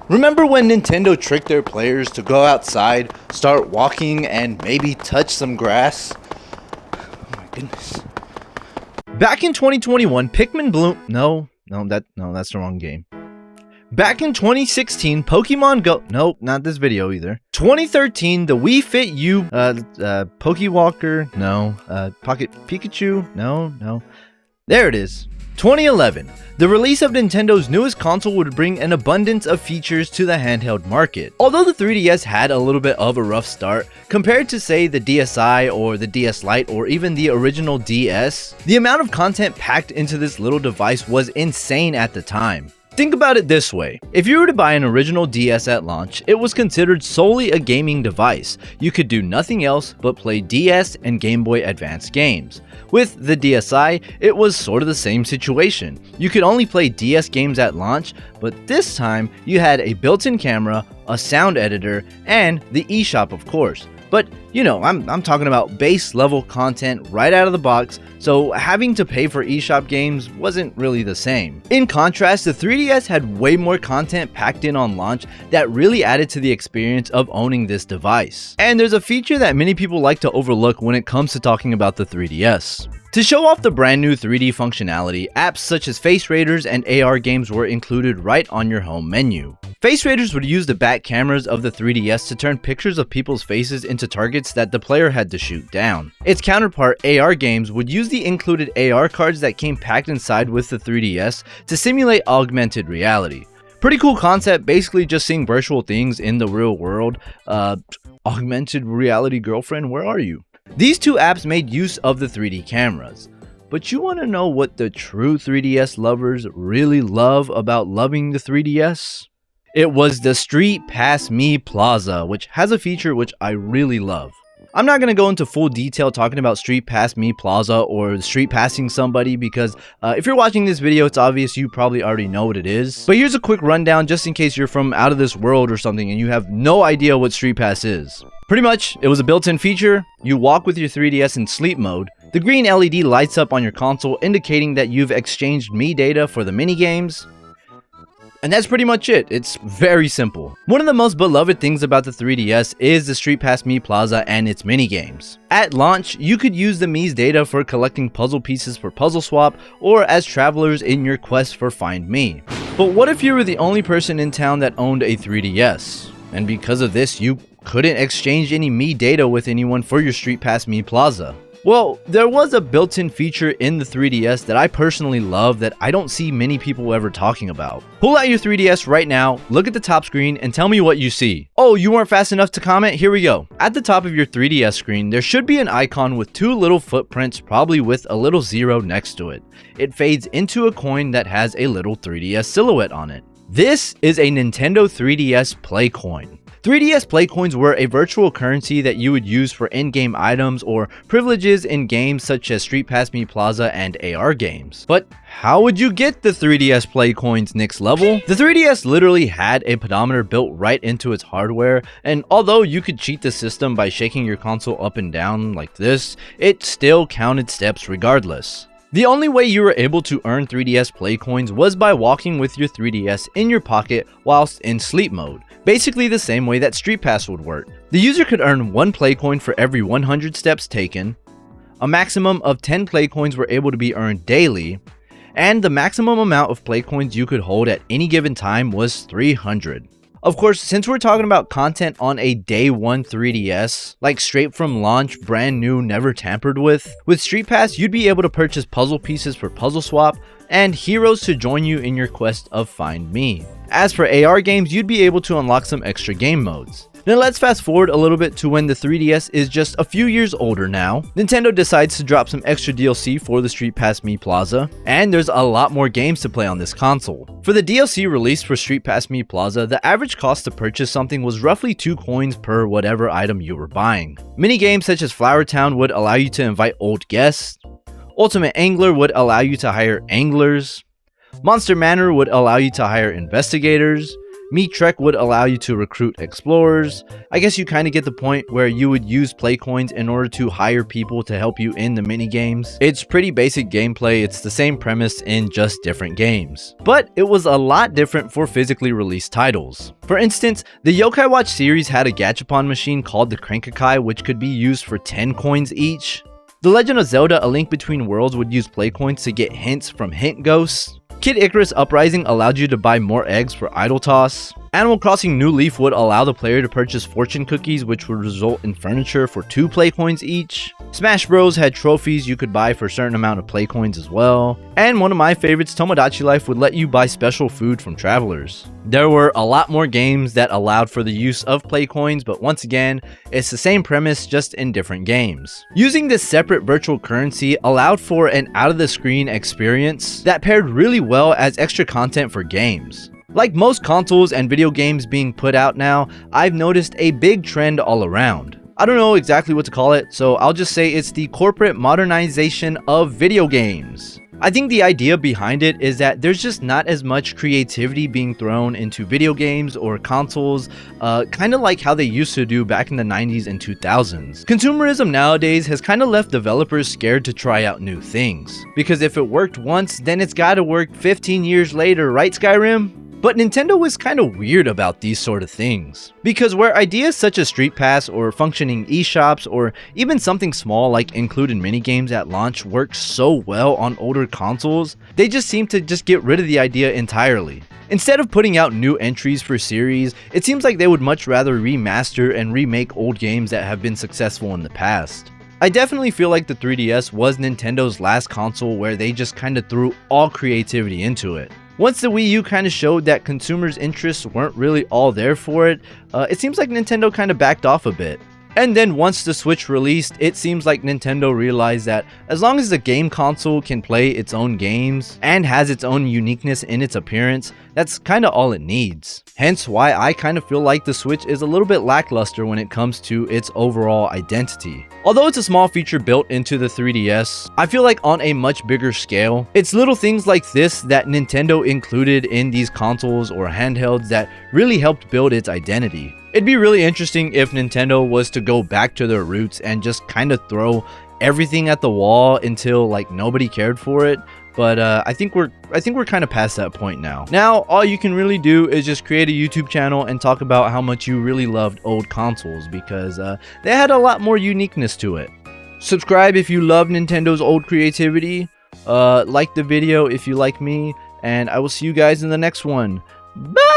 Remember when Nintendo tricked their players to go outside, start walking, and maybe touch some grass? Oh my goodness. Back in 2021, Pikmin Bloom... No, that's the wrong game. Back in 2016, Pokemon Go... Nope, not this video either. 2013, the Wii Fit U... Pokewalker... No. Pocket Pikachu... No. There it is. 2011. The release of Nintendo's newest console would bring an abundance of features to the handheld market. Although the 3DS had a little bit of a rough start, compared to say the DSi or the DS Lite or even the original DS, the amount of content packed into this little device was insane at the time. Think about it this way, if you were to buy an original DS at launch, it was considered solely a gaming device. You could do nothing else but play DS and Game Boy Advance games. With the DSi, it was sort of the same situation. You could only play DS games at launch, but this time you had a built-in camera, a sound editor, and the eShop of course. But, you know, I'm talking about base level content right out of the box, so having to pay for eShop games wasn't really the same. In contrast, the 3DS had way more content packed in on launch that really added to the experience of owning this device. And there's a feature that many people like to overlook when it comes to talking about the 3DS. To show off the brand new 3D functionality, apps such as Face Raiders and AR games were included right on your home menu. Face Raiders would use the back cameras of the 3DS to turn pictures of people's faces into targets that the player had to shoot down. Its counterpart, AR games, would use the included AR cards that came packed inside with the 3DS to simulate augmented reality. Pretty cool concept, basically just seeing virtual things in the real world. Augmented reality girlfriend, where are you? These two apps made use of the 3D cameras. But you want to know what the true 3DS lovers really love about loving the 3DS? It was the Streetpass Mii Plaza, which has a feature which I really love. I'm not going to go into full detail talking about Streetpass Mii Plaza or street passing somebody because if you're watching this video, it's obvious you probably already know what it is. But here's a quick rundown just in case you're from out of this world or something and you have no idea what Streetpass is. Pretty much, it was a built-in feature. You walk with your 3DS in sleep mode. The green LED lights up on your console indicating that you've exchanged Mii data for the minigames. And that's pretty much it. It's very simple. One of the most beloved things about the 3DS is the Streetpass Mii Plaza and its minigames. At launch, you could use the Mii's data for collecting puzzle pieces for Puzzle Swap or as travelers in your quest for Find Mii. But what if you were the only person in town that owned a 3DS? And because of this, you couldn't exchange any Mii data with anyone for your Streetpass Mii Plaza. Well, there was a built-in feature in the 3DS that I personally love that I don't see many people ever talking about. Pull out your 3DS right now, look at the top screen, and tell me what you see. Oh, you weren't fast enough to comment? Here we go. At the top of your 3DS screen, there should be an icon with two little footprints, probably with a little zero next to it. It fades into a coin that has a little 3DS silhouette on it. This is a Nintendo 3DS Playcoin. 3DS Playcoins were a virtual currency that you would use for in-game items or privileges in games such as Streetpass Mii Plaza and AR games. But how would you get the 3DS Playcoins next level? The 3DS literally had a pedometer built right into its hardware, and although you could cheat the system by shaking your console up and down like this, it still counted steps regardless. The only way you were able to earn 3DS Playcoins was by walking with your 3DS in your pocket whilst in sleep mode, basically the same way that Streetpass would work. The user could earn 1 Playcoin for every 100 steps taken, a maximum of 10 Playcoins were able to be earned daily, and the maximum amount of Playcoins you could hold at any given time was 300. Of course, since we're talking about content on a day one 3DS, like straight from launch, brand new, never tampered with Streetpass, you'd be able to purchase puzzle pieces for Puzzle Swap and heroes to join you in your quest of Find Mii. As for AR games, you'd be able to unlock some extra game modes. Now let's fast forward a little bit to when the 3DS is just a few years older now. Nintendo decides to drop some extra DLC for the Streetpass Mii Plaza, and there's a lot more games to play on this console. For the DLC released for Streetpass Mii Plaza, the average cost to purchase something was roughly 2 coins per whatever item you were buying. Minigames such as Flower Town would allow you to invite old guests. Ultimate Angler would allow you to hire anglers. Monster Manor would allow you to hire investigators. Mii Trek would allow you to recruit explorers. I guess you kind of get the point where you would use Playcoins in order to hire people to help you in the minigames. It's pretty basic gameplay, it's the same premise in just different games. But it was a lot different for physically released titles. For instance, the Yokai Watch series had a gachapon machine called the Crankakai, which could be used for 10 coins each. The Legend of Zelda: A Link Between Worlds would use Playcoins to get hints from hint ghosts. Kid Icarus Uprising allowed you to buy more eggs for idle toss. Animal Crossing New Leaf would allow the player to purchase fortune cookies, which would result in furniture for 2 Playcoins each. Smash Bros had trophies you could buy for a certain amount of Playcoins as well. And one of my favorites, Tomodachi Life, would let you buy special food from travelers. There were a lot more games that allowed for the use of Playcoins, but once again, it's the same premise just in different games. Using this separate virtual currency allowed for an out-of-the-screen experience that paired really well as extra content for games. Like most consoles and video games being put out now, I've noticed a big trend all around. I don't know exactly what to call it, so I'll just say it's the corporate modernization of video games. I think the idea behind it is that there's just not as much creativity being thrown into video games or consoles, kind of like how they used to do back in the 90s and 2000s. Consumerism nowadays has kind of left developers scared to try out new things, because if it worked once, then it's gotta work 15 years later, right Skyrim? But Nintendo is kind of weird about these sort of things, because where ideas such as Streetpass or functioning eShops or even something small like included minigames at launch work so well on older consoles, they just seem to just get rid of the idea entirely. Instead of putting out new entries for series, it seems like they would much rather remaster and remake old games that have been successful in the past. I definitely feel like the 3DS was Nintendo's last console where they just kind of threw all creativity into it. Once the Wii U kind of showed that consumers' interests weren't really all there for it, it seems like Nintendo kind of backed off a bit. And then once the Switch released, it seems like Nintendo realized that as long as the game console can play its own games and has its own uniqueness in its appearance, that's kind of all it needs. Hence why I kind of feel like the Switch is a little bit lackluster when it comes to its overall identity. Although it's a small feature built into the 3DS, I feel like on a much bigger scale, it's little things like this that Nintendo included in these consoles or handhelds that really helped build its identity. It'd be really interesting if Nintendo was to go back to their roots and just kind of throw everything at the wall until like nobody cared for it. But I think we're kind of past that point now. Now, all you can really do is just create a YouTube channel and talk about how much you really loved old consoles, because they had a lot more uniqueness to it. Subscribe if you love Nintendo's old creativity. Like the video if you like me, and I will see you guys in the next one. Bye!